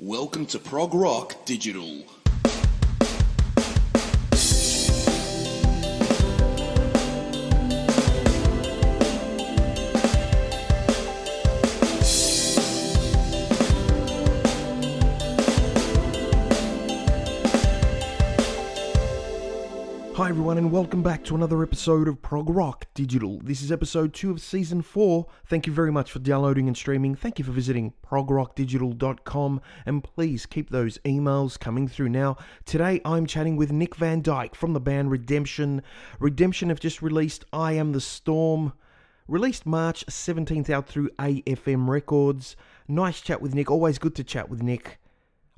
Welcome to ProgRock Digital. Hi everyone and welcome back to another episode of ProgRock Digital. This is episode 2 of season 4. Thank you very much for downloading and streaming. Thank you for visiting progrockdigital.com and please keep those emails coming through. Now, today I'm chatting with Nick Van Dyke from the band Redemption. Redemption have just released I Am the Storm, released March 17th out through AFM Records. Nice chat with Nick, always good to chat with Nick.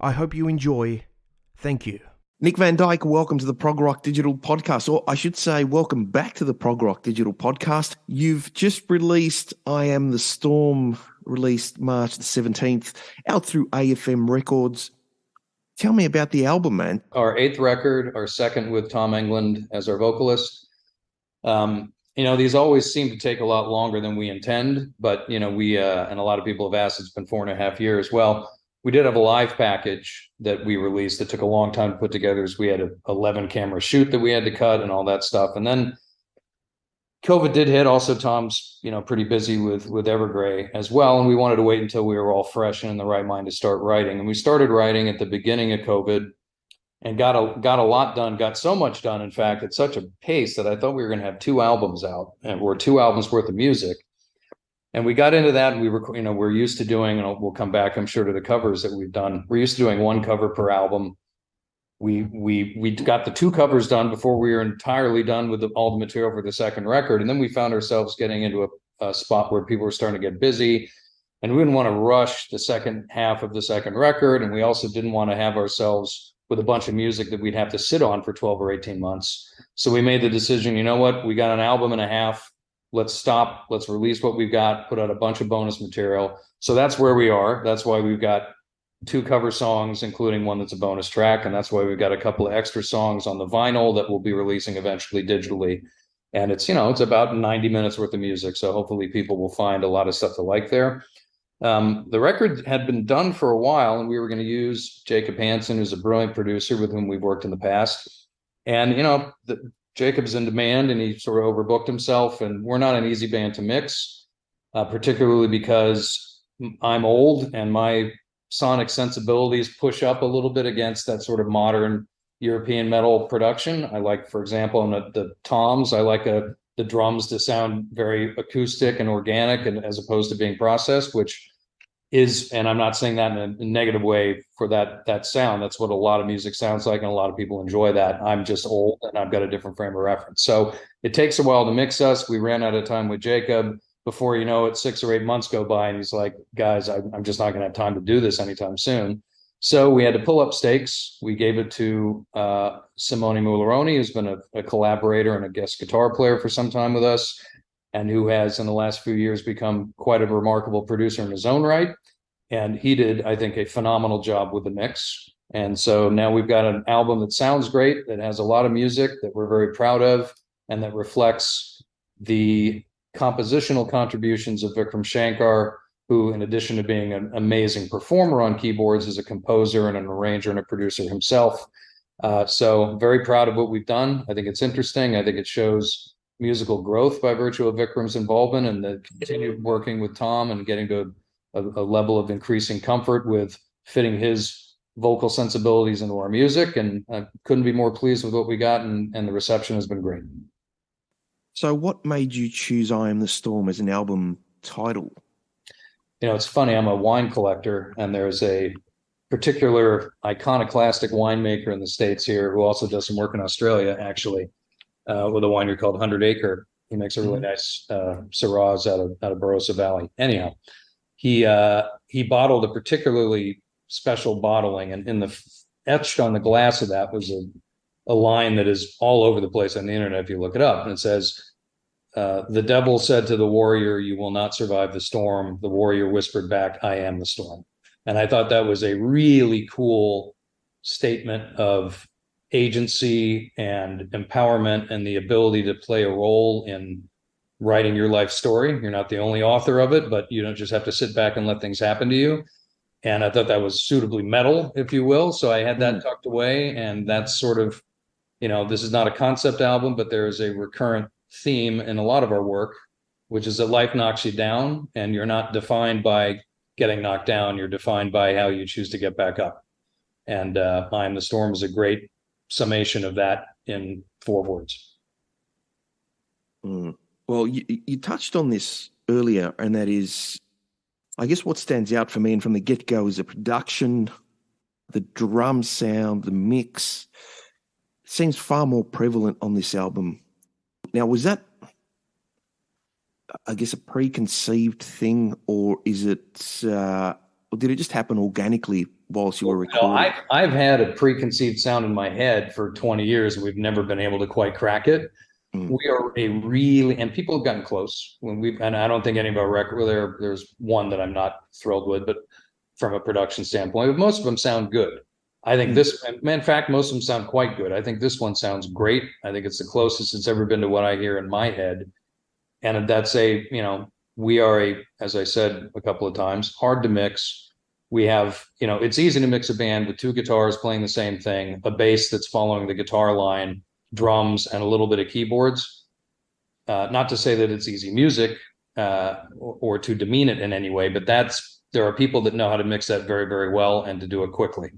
I hope you enjoy. Thank you. Nick Van Dyke, welcome to the ProgRock Digital Podcast, or I should say welcome back to the ProgRock Digital Podcast. You've just released I Am the Storm, released March the 17th, out through AFM Records. Tell me about the album, man. Our 8th record, our second with Tom England as our vocalist. These always seem to take a lot longer than we intend, but, we, and a lot of people have asked, it's been 4.5 years. Well, we did have a live package that we released that took a long time to put together, as we had an 11 camera shoot that we had to cut and all that stuff. And then COVID did hit. Also, Tom's, pretty busy with Evergrey as well. And we wanted to wait until we were all fresh and in the right mind to start writing. And we started writing at the beginning of COVID and got a lot done, got so much done, in fact, at such a pace that I thought we were going to have 2 albums out, and we're 2 albums worth of music. And we got into that, and we're used to doing, and we'll come back, I'm sure, to the covers that we've done. We're used to doing 1 cover per album. We got the 2 covers done before we were entirely done with all the material for the second record. And then we found ourselves getting into a spot where people were starting to get busy, and we didn't want to rush the second half of the second record. And we also didn't want to have ourselves with a bunch of music that we'd have to sit on for 12 or 18 months. So we made the decision, you know what, we got an album and a half. Let's stop. Let's release what we've got, put out a bunch of bonus material. So that's where we are. That's why we've got 2 cover songs, including one that's a bonus track. And that's why we've got a couple of extra songs on the vinyl that we'll be releasing eventually digitally. And it's about 90 minutes worth of music. So hopefully people will find a lot of stuff to like there. The record had been done for a while, and we were going to use Jacob Hansen, who's a brilliant producer with whom we've worked in the past. And, Jacob's in demand, and he sort of overbooked himself, and we're not an easy band to mix, particularly because I'm old and my sonic sensibilities push up a little bit against that sort of modern European metal production. I like, for example, on the toms, I like the drums to sound very acoustic and organic, and as opposed to being processed, which is, and I'm not saying that in a negative way for that sound. That's what a lot of music sounds like, and a lot of people enjoy that. I'm just old and I've got a different frame of reference. So it takes a while to mix us. We ran out of time with Jacob. Before you know it, 6 or 8 months go by, and he's like, guys, I'm just not going to have time to do this anytime soon. So we had to pull up stakes. We gave it to Simone Mularoni, who's been a collaborator and a guest guitar player for some time with us, and who has in the last few years become quite a remarkable producer in his own right. And he did, I think, a phenomenal job with the mix. And so now we've got an album that sounds great, that has a lot of music that we're very proud of, and that reflects the compositional contributions of Vikram Shankar, who, in addition to being an amazing performer on keyboards, is a composer and an arranger and a producer himself. So very proud of what we've done. I think it's interesting. I think it shows musical growth by virtue of Vikram's involvement, and the continued working with Tom and getting to a level of increasing comfort with fitting his vocal sensibilities into our music. And I couldn't be more pleased with what we got, and the reception has been great. So what made you choose I Am the Storm as an album title? It's funny, I'm a wine collector, and there's a particular iconoclastic winemaker in the States here who also does some work in Australia, actually, with a winery called 100 Acre. He makes a really nice Syrahs out of Barossa Valley. Anyhow, he bottled a particularly special bottling, and in the etched on the glass of that was a line that is all over the place on the internet if you look it up, and it says, the devil said to the warrior, you will not survive the storm. The warrior whispered back, I am the storm. And I thought that was a really cool statement of agency and empowerment, and the ability to play a role in writing your life story. You're not the only author of it, but you don't just have to sit back and let things happen to you. And I thought that was suitably metal, if you will. So I had that tucked away, and that's sort of, this is not a concept album, but there is a recurrent theme in a lot of our work, which is that life knocks you down, and you're not defined by getting knocked down. You're defined by how you choose to get back up. And I Am the Storm is a great summation of that in 4 words. Well, you touched on this earlier, and that is, I guess what stands out for me and from the get-go is the production, the drum sound, the mix. It seems far more prevalent on this album. Now, was that, I guess, a preconceived thing, or is it, or did it just happen organically whilst you were recording? I've had a preconceived sound in my head for 20 years, and we've never been able to quite crack it. We are and people have gotten close and I don't think any of our records, there's one that I'm not thrilled with, but from a production standpoint, but most of them sound good. I think in fact, most of them sound quite good. I think this one sounds great. I think it's the closest it's ever been to what I hear in my head. And that's we are as I said a couple of times, hard to mix. We have, it's easy to mix a band with 2 guitars playing the same thing, a bass that's following the guitar line, drums, and a little bit of keyboards. Not to say that it's easy music or to demean it in any way, but there are people that know how to mix that very, very well and to do it quickly.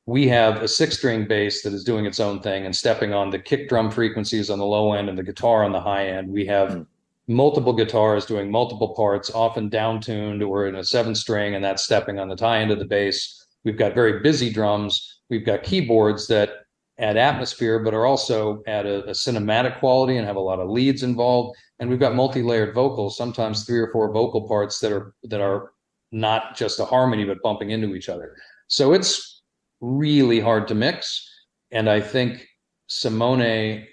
We have a 6-string bass that is doing its own thing and stepping on the kick drum frequencies on the low end and the guitar on the high end. We have multiple guitars doing multiple parts, often down-tuned or in a 7-string, and that's stepping on the high end of the bass. We've got very busy drums. We've got keyboards that add atmosphere, but are also at a cinematic quality and have a lot of leads involved. And we've got multi-layered vocals, sometimes 3 or 4 vocal parts that are not just a harmony, but bumping into each other. So it's really hard to mix. And I think Simone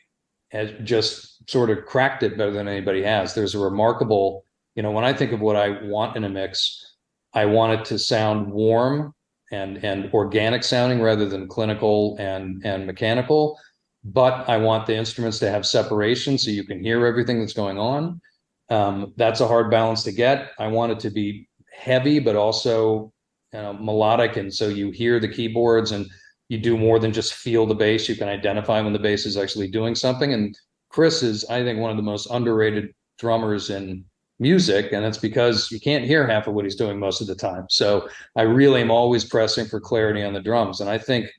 has just sort of cracked it better than anybody has. There's a remarkable, when I think of what I want in a mix, I want it to sound warm and organic sounding rather than clinical and mechanical, but I want the instruments to have separation so you can hear everything that's going on. That's a hard balance to get. I want it to be heavy, but also melodic, and so you hear the keyboards and you do more than just feel the bass. You can identify when the bass is actually doing something. And Chris is, I think, one of the most underrated drummers in music, and it's because you can't hear half of what he's doing most of the time. So I really am always pressing for clarity on the drums. And I think,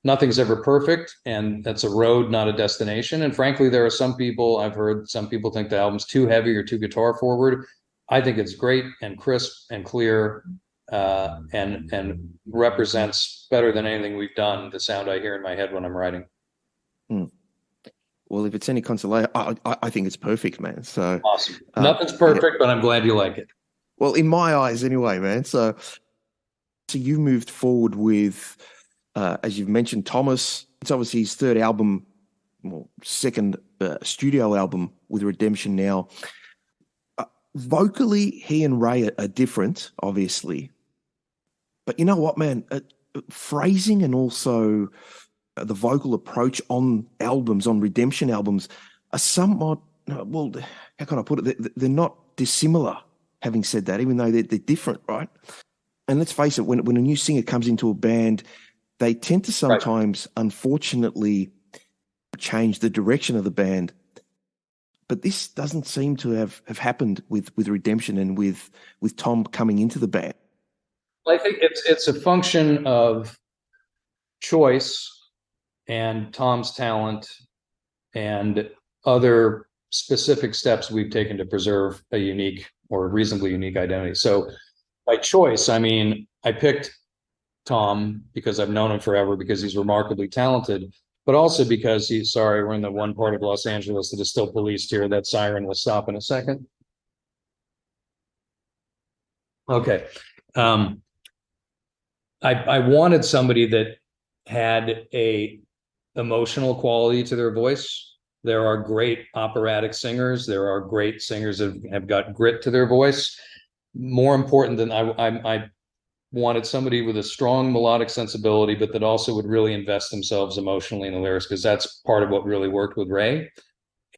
nothing's ever perfect, and that's a road, not a destination. And frankly, there are I've heard some people think the album's too heavy or too guitar forward. I think it's great and crisp and clear, and represents better than anything we've done the sound I hear in my head when I'm writing. Well, if it's any consolation, I think it's perfect, man. So awesome. Nothing's perfect, but I'm glad you like it. Well, in my eyes, anyway, man. So you moved forward with, as you've mentioned, Thomas. It's obviously his 3rd album, well, 2nd studio album with Redemption now. Vocally, he and Ray are different, obviously. But you know what, man? Phrasing and also the vocal approach on Redemption albums are somewhat, well, how can I put it? They're not dissimilar, having said that, even though they're different, right? And let's face it, when a new singer comes into a band, they tend to sometimes, unfortunately, change the direction of the band. But this doesn't seem to have happened with Redemption and with Tom coming into the band. I think it's a function of choice and Tom's talent and other specific steps we've taken to preserve a unique or reasonably unique identity. So by choice, I mean, I picked Tom because I've known him forever, because he's remarkably talented, but also because we're in the one part of Los Angeles that is still policed here. That siren will stop in a second. Okay. I wanted somebody that had a emotional quality to their voice. There are great operatic singers. There are great singers that have got grit to their voice. More important than I wanted somebody with a strong melodic sensibility, but that also would really invest themselves emotionally in the lyrics, because that's part of what really worked with Ray.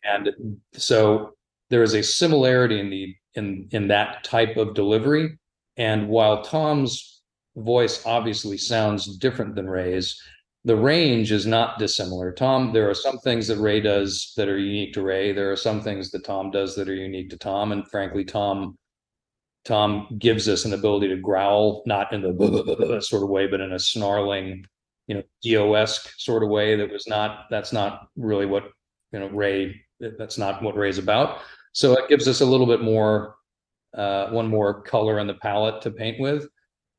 And so there is a similarity in that type of delivery. And while Tom's voice obviously sounds different than Ray's, the range is not dissimilar. There are some things that Ray does that are unique to Ray. There are some things that Tom does that are unique to Tom. And frankly, Tom gives us an ability to growl, not in the sort of way, but in a snarling, Dio-esque sort of way that's not really what, Ray, that's not what Ray's about. So it gives us a little bit more, one more color in the palette to paint with.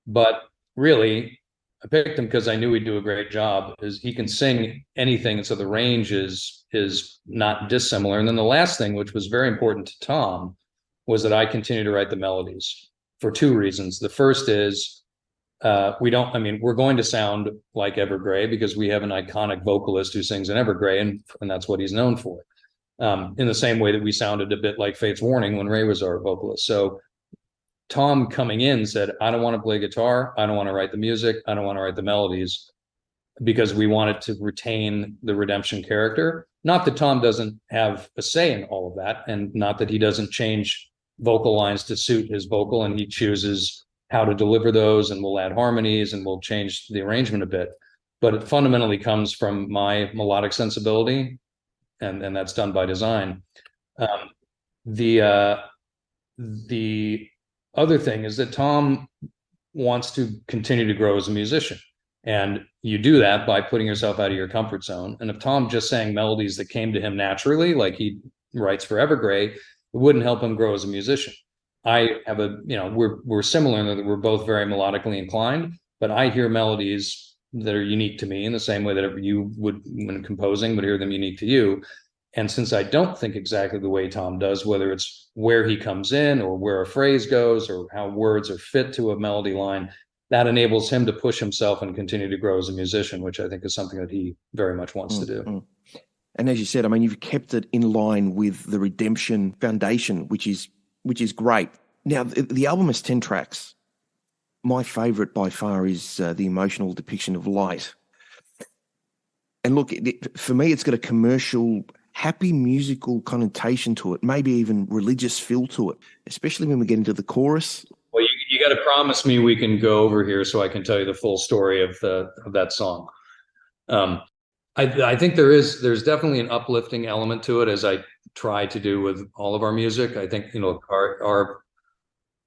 But really, I picked him because I knew he'd do a great job. Is he can sing anything, and so the range is not dissimilar. And then the last thing, which was very important to Tom, was that I continue to write the melodies for two reasons. The first is we're going to sound like Evergrey because we have an iconic vocalist who sings in Evergrey, and that's what he's known for. In the same way that we sounded a bit like Fate's Warning when Ray was our vocalist. So Tom coming in said, I don't want to play guitar. I don't want to write the music. I don't want to write the melodies, because we wanted to retain the Redemption character. Not that Tom doesn't have a say in all of that, and not that he doesn't change vocal lines to suit his vocal, and he chooses how to deliver those, and we'll add harmonies and we'll change the arrangement a bit. But it fundamentally comes from my melodic sensibility, and that's done by design. The other thing is that Tom wants to continue to grow as a musician. And you do that by putting yourself out of your comfort zone. And if Tom just sang melodies that came to him naturally, like he writes for Evergrey, it wouldn't help him grow as a musician. I have we're similar in that we're both very melodically inclined, but I hear melodies that are unique to me in the same way that you would when composing, but hear them unique to you. And since I don't think exactly the way Tom does, whether it's where he comes in or where a phrase goes or how words are fit to a melody line, that enables him to push himself and continue to grow as a musician, which I think is something that he very much wants to do. And as you said, you've kept it in line with the Redemption foundation, which is great. Now, the album has 10 tracks. My favorite by far is the emotional depiction of light. And look, for me, it's got a commercial, happy musical connotation to it, maybe even religious feel to it, especially when we get into the chorus. Well, you got to promise me we can go over here so I can tell you the full story of that song. I think there's definitely an uplifting element to it, as I try to do with all of our music. I think our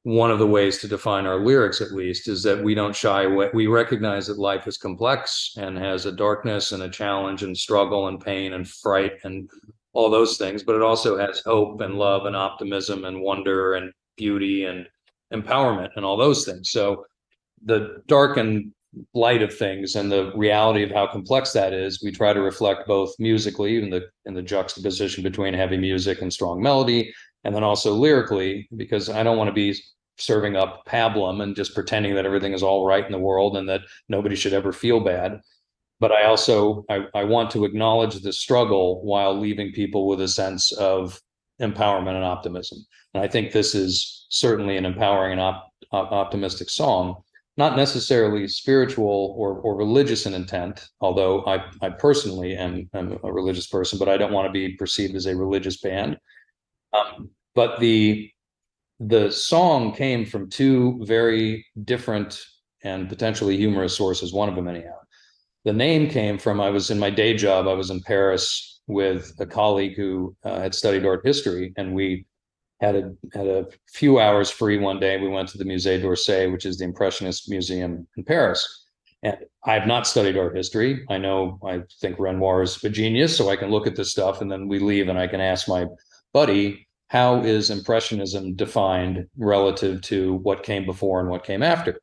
one of the ways to define our lyrics, at least, is that we don't shy away. We recognize that life is complex and has a darkness and a challenge and struggle and pain and fright and all those things, but it also has hope and love and optimism and wonder and beauty and empowerment and all those things. So the dark and light of things and the reality of how complex that is, we try to reflect both musically in the juxtaposition between heavy music and strong melody, and then also lyrically, because I don't want to be serving up pablum and just pretending that everything is all right in the world and that nobody should ever feel bad. But I also I want to acknowledge the struggle while leaving people with a sense of empowerment and optimism. And I think this is certainly an empowering and optimistic song, not necessarily spiritual or religious in intent, although I personally am a religious person, but I don't want to be perceived as a religious band. But the song came from two very different and potentially humorous sources, one of them anyhow. The name came from, I was in my day job, I was in Paris with a colleague who had studied art history, and we had a few hours free one day. We went to the Musée d'Orsay, which is the Impressionist museum in Paris. And I have not studied art history. I think Renoir is a genius, so I can look at this stuff, and then we leave and I can ask my buddy, how is Impressionism defined relative to what came before and what came after?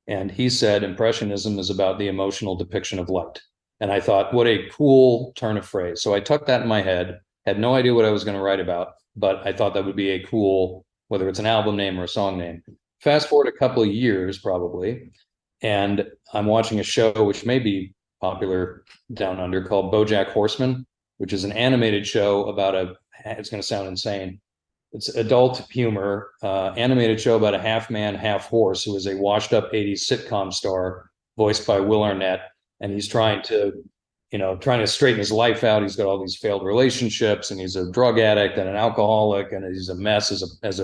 And he said, Impressionism is about the emotional depiction of light. And I thought, what a cool turn of phrase. So I tucked that in my head, had no idea what I was going to write about, but I thought that would be a cool, whether it's an album name or a song name. Fast forward a couple of years, probably, and I'm watching a show which may be popular down under called BoJack Horseman, which is an animated show about it's going to sound insane. It's adult humor, animated show about a half man, half horse who is a washed up 80s sitcom star voiced by Will Arnett. And he's trying to straighten his life out. He's got all these failed relationships, and he's a drug addict and an alcoholic, and he's a mess as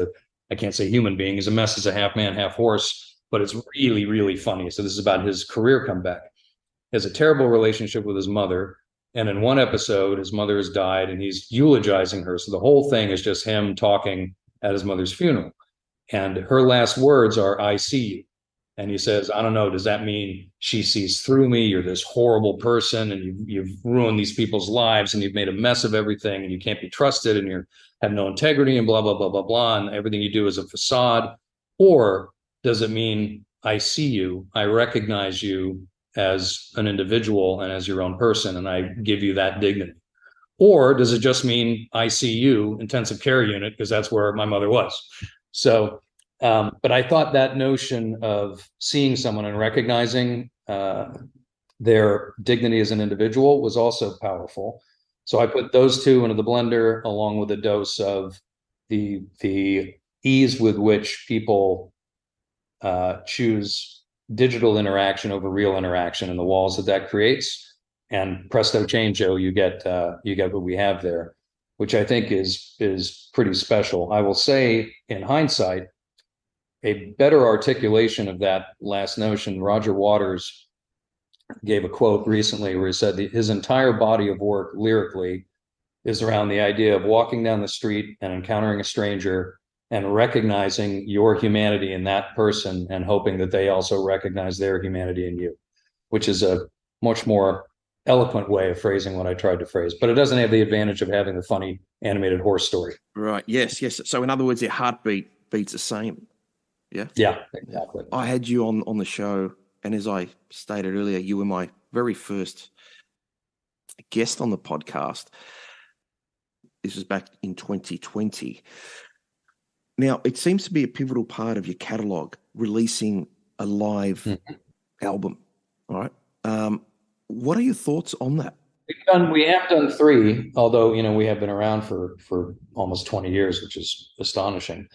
I can't say human being. He's a mess as a half man, half horse, but it's really, really funny. So this is about his career comeback. He has a terrible relationship with his mother. And in one episode, his mother has died and he's eulogizing her. So the whole thing is just him talking at his mother's funeral. And her last words are, "I see you." And he says, "I don't know, does that mean she sees through me? You're this horrible person and you've ruined these people's lives and you've made a mess of everything and you can't be trusted and you have no integrity and blah, blah, blah, blah, blah. And everything you do is a facade. Or does it mean I see you, I recognize you as an individual and as your own person, and I give you that dignity? Or does it just mean I see you, intensive care unit, because that's where my mother was?" So, but I thought that notion of seeing someone and recognizing their dignity as an individual was also powerful. So I put those two into the blender along with a dose of the ease with which people choose digital interaction over real interaction and the walls that creates. And presto changeo, you get what we have there, which I think is pretty special. I will say, in hindsight, a better articulation of that last notion, Roger Waters gave a quote recently where he said his entire body of work lyrically is around the idea of walking down the street and encountering a stranger and recognizing your humanity in that person and hoping that they also recognize their humanity in you, which is a much more eloquent way of phrasing what I tried to phrase, but it doesn't have the advantage of having the funny animated horse story. Right. Yes. So in other words, their heartbeat beats the same. Yeah. Yeah, exactly. I had you on the show, and as I stated earlier, you were my very first guest on the podcast. This was back in 2020. Now, it seems to be a pivotal part of your catalog, releasing a live album. All right. What are your thoughts on that? We have done 3, although, we have been around for almost 20 years, which is astonishing.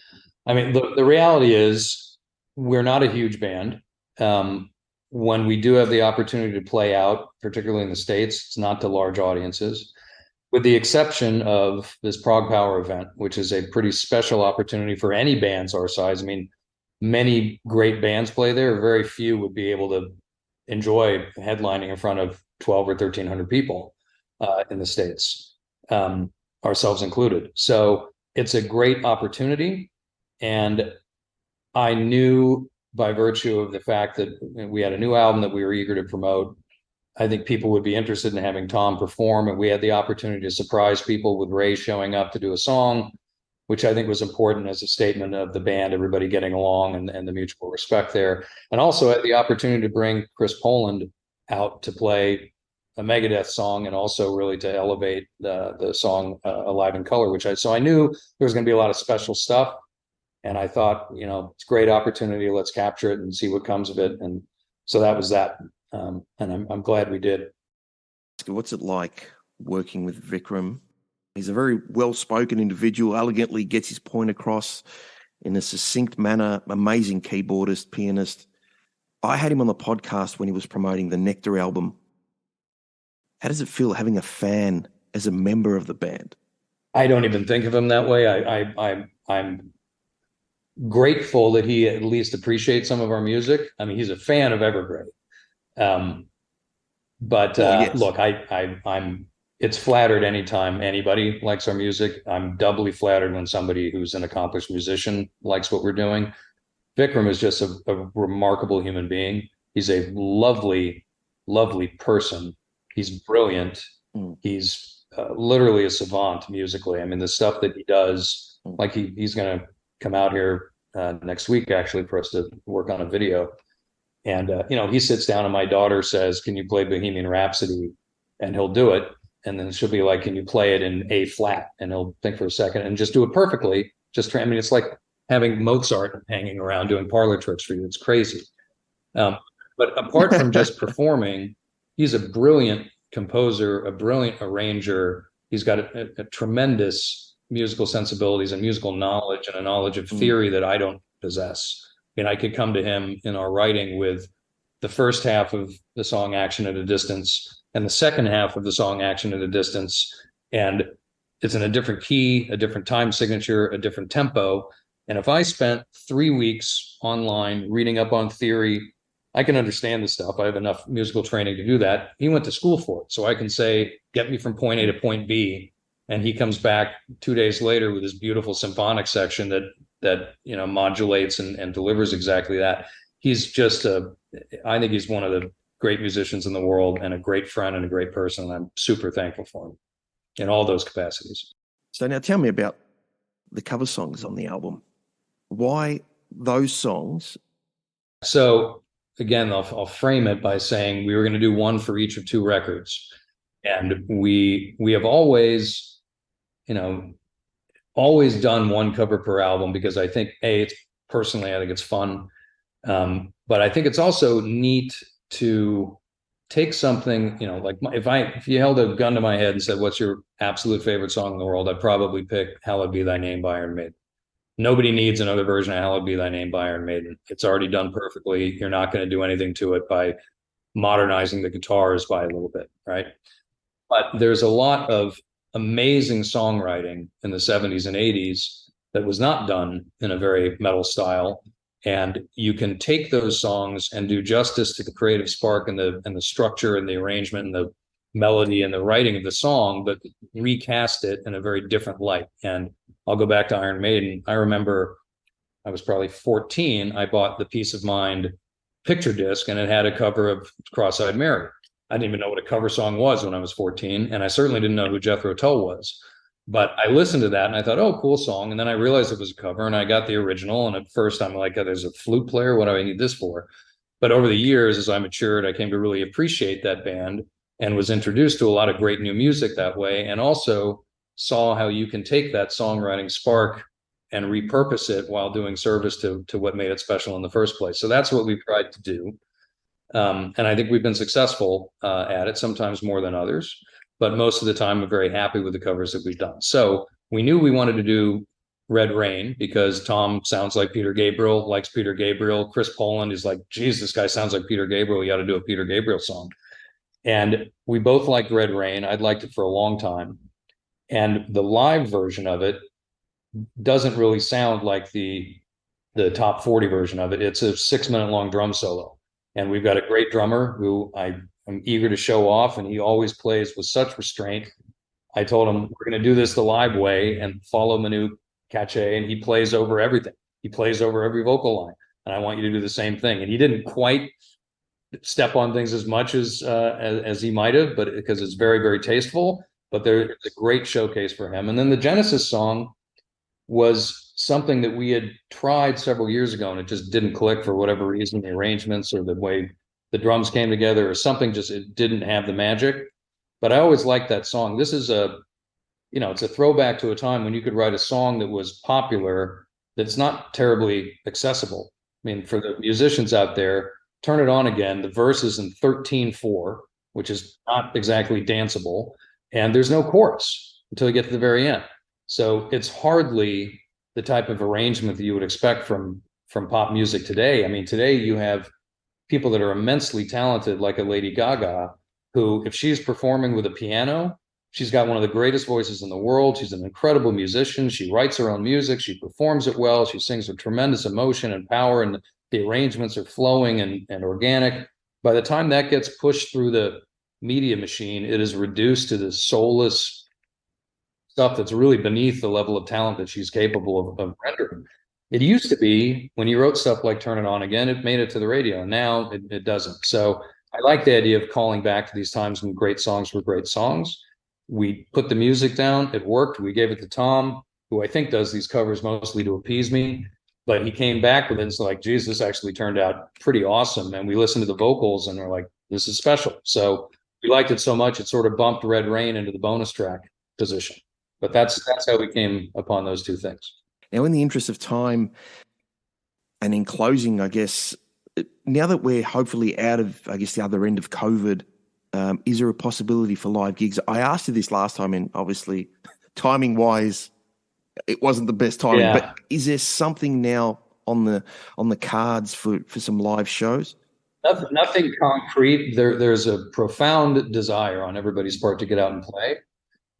I mean, the reality is we're not a huge band. When we do have the opportunity to play out, particularly in the States, it's not to large audiences, with the exception of this Prog Power event, which is a pretty special opportunity for any bands our size. I mean, many great bands play there. Very few would be able to enjoy headlining in front of 12 or 1,300 people in the States, ourselves included. So it's a great opportunity. And I knew, by virtue of the fact that we had a new album that we were eager to promote, I think people would be interested in having Tom perform. And we had the opportunity to surprise people with Ray showing up to do a song, which I think was important as a statement of the band, everybody getting along and the mutual respect there. And also had the opportunity to bring Chris Poland out to play a Megadeth song and also really to elevate the song Alive in Color, so I knew there was going to be a lot of special stuff. And I thought, it's a great opportunity. Let's capture it and see what comes of it. And so that was that. And I'm glad we did. What's it like working with Vikram? He's a very well-spoken individual, elegantly gets his point across in a succinct manner, amazing keyboardist, pianist. I had him on the podcast when he was promoting the Nectar album. How does it feel having a fan as a member of the band? I don't even think of him that way. I'm grateful that he at least appreciates some of our music. I mean, he's a fan of Evergrey. Yes. Look, I'm it's flattered anytime anybody likes our music. I'm doubly flattered when somebody who's an accomplished musician likes what we're doing. Vikram is just a remarkable human being. He's a lovely, lovely person. He's brilliant. He's literally a savant musically. I mean, the stuff that he does, like he's going to come out here next week, actually, for us to work on a video. And, he sits down and my daughter says, "Can you play Bohemian Rhapsody?" And he'll do it. And then she'll be like, "Can you play it in A flat?" And he'll think for a second and just do it perfectly. It's like having Mozart hanging around doing parlor tricks for you. It's crazy. But apart from just performing, he's a brilliant composer, a brilliant arranger. He's got a tremendous musical sensibilities and musical knowledge and a knowledge of theory that I don't possess. I could come to him in our writing with the first half of the song Action at a Distance and the second half of the song Action at a Distance. And it's in a different key, a different time signature, a different tempo. And if I spent 3 weeks online reading up on theory, I can understand the stuff. I have enough musical training to do that. He went to school for it. So I can say, get me from point A to point B. And he comes back 2 days later with this beautiful symphonic section that modulates and delivers exactly that. He's just I think he's one of the great musicians in the world, and a great friend and a great person. And I'm super thankful for him in all those capacities. So now tell me about the cover songs on the album. Why those songs? So again, I'll frame it by saying we were going to do one for each of 2 records. And we have always done one cover per album, because I think I think it's fun. But I think it's also neat to take something, like if you held a gun to my head and said, what's your absolute favorite song in the world? I'd probably pick Hallowed Be Thy Name by Iron Maiden. Nobody needs another version of Hallowed Be Thy Name by Iron Maiden. It's already done perfectly. You're not going to do anything to it by modernizing the guitars by a little bit, right? But there's a lot of amazing songwriting in the 70s and 80s that was not done in a very metal style. And you can take those songs and do justice to the creative spark and the structure and the arrangement and the melody and the writing of the song, but recast it in a very different light. And I'll go back to Iron Maiden. I remember I was probably 14. I bought the Peace of Mind picture disc, and it had a cover of Cross-Eyed Mary. I didn't even know what a cover song was when I was 14, and I certainly didn't know who Jethro Tull was. But I listened to that and I thought, oh, cool song. And then I realized it was a cover, and I got the original. And at first I'm like, oh, there's a flute player. What do I need this for? But over the years, as I matured, I came to really appreciate that band and was introduced to a lot of great new music that way, and also saw how you can take that songwriting spark and repurpose it while doing service to what made it special in the first place. So that's what we've tried to do. And I think we've been successful at it, sometimes more than others, but most of the time we're very happy with the covers that we've done. So we knew we wanted to do Red Rain because Tom sounds like Peter Gabriel, likes Peter Gabriel. Chris Poland is like, geez, this guy sounds like Peter Gabriel. You got to do a Peter Gabriel song. And we both liked Red Rain. I'd liked it for a long time. And the live version of it doesn't really sound like the top 40 version of it. It's a 6-minute long drum solo. And we've got a great drummer who I'm eager to show off, and he always plays with such restraint. I told him, we're going to do this the live way and follow Manu Katché, and he plays over everything. He plays over every vocal line. And I want you to do the same thing. And he didn't quite step on things as much as he might have, but because it's very, very tasteful, but there's a great showcase for him. And then the Genesis song was something that we had tried several years ago, and it just didn't click for whatever reason, the arrangements or the way the drums came together or something, just it didn't have the magic. But I always liked that song. This is it's a throwback to a time when you could write a song that was popular that's not terribly accessible. I mean, for the musicians out there, Turn It On Again, the verse is in 13/4, which is not exactly danceable, and there's no chorus until you get to the very end. So it's hardly the type of arrangement that you would expect from pop music today. I mean, today you have people that are immensely talented, like a Lady Gaga, who, if she's performing with a piano, she's got one of the greatest voices in the world. She's an incredible musician. She writes her own music. She performs it well. She sings with tremendous emotion and power, and the arrangements are flowing and organic. By the time that gets pushed through the media machine, it is reduced to this soulless stuff that's really beneath the level of talent that she's capable of rendering. It used to be, when you wrote stuff like Turn It On Again, it made it to the radio. Now it doesn't. So I like the idea of calling back to these times when great songs were great songs. We put the music down. It worked. We gave it to Tom, who I think does these covers mostly to appease me. But he came back with it and it's like, geez, this actually turned out pretty awesome. And we listened to the vocals and we're like, this is special. So we liked it so much, it sort of bumped Red Rain into the bonus track position. But that's how we came upon those two things. Now, in the interest of time, and in closing, I guess, now that we're hopefully out of, I guess, the other end of COVID, is there a possibility for live gigs? I asked you this last time, and obviously, timing-wise, it wasn't the best timing. Yeah. But is there something now on the cards for some live shows? Nothing concrete. There's a profound desire on everybody's part to get out and play.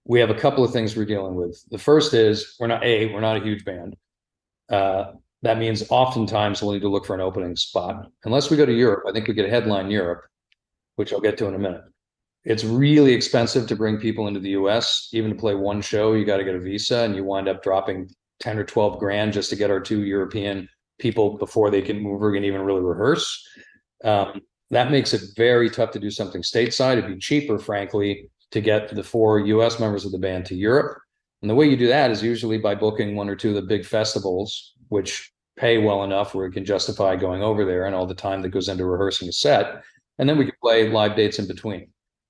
We have a couple of things we're dealing with. The first is we're not a huge band. that means oftentimes we'll need to look for an opening spot. Unless we go to Europe, I think we could headline Europe, which I'll get to in a minute. It's really expensive to bring people into the US. Even to play one show, you got to get a visa, and you wind up dropping 10 or 12 grand just to get our 2 European people before they can move or can even really rehearse. That makes it very tough to do something stateside. It'd be cheaper, frankly, to get the 4 US members of the band to Europe. And the way you do that is usually by booking 1 or 2 of the big festivals, which pay well enough where it can justify going over there and all the time that goes into rehearsing a set. And then we can play live dates in between.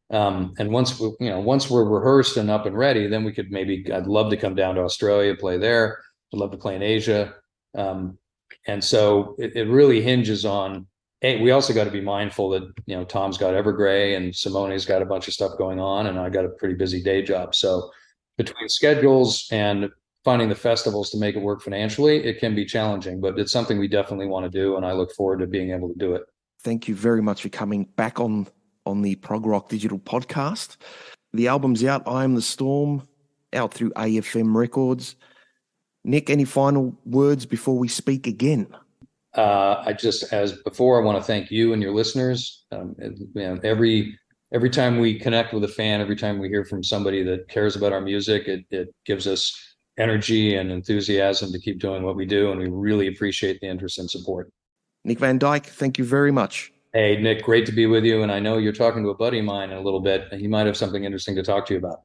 And once we're rehearsed and up and ready, then we could I'd love to come down to Australia, play there. I'd love to play in Asia. And so it really hinges on, we also got to be mindful that, Tom's got Evergrey and Simone's got a bunch of stuff going on, and I got a pretty busy day job. So between schedules and finding the festivals to make it work financially, it can be challenging, but it's something we definitely want to do. And I look forward to being able to do it. Thank you very much for coming back on the Prog Rock Digital podcast. The album's out, I Am the Storm, out through AFM Records. Nick, any final words before we speak again? As before, I want to thank you and your listeners. Every time we connect with a fan, every time we hear from somebody that cares about our music, it gives us energy and enthusiasm to keep doing what we do. And we really appreciate the interest and support. Nick Van Dyke, thank you very much. Hey, Nick, great to be with you. And I know you're talking to a buddy of mine in a little bit, and he might have something interesting to talk to you about.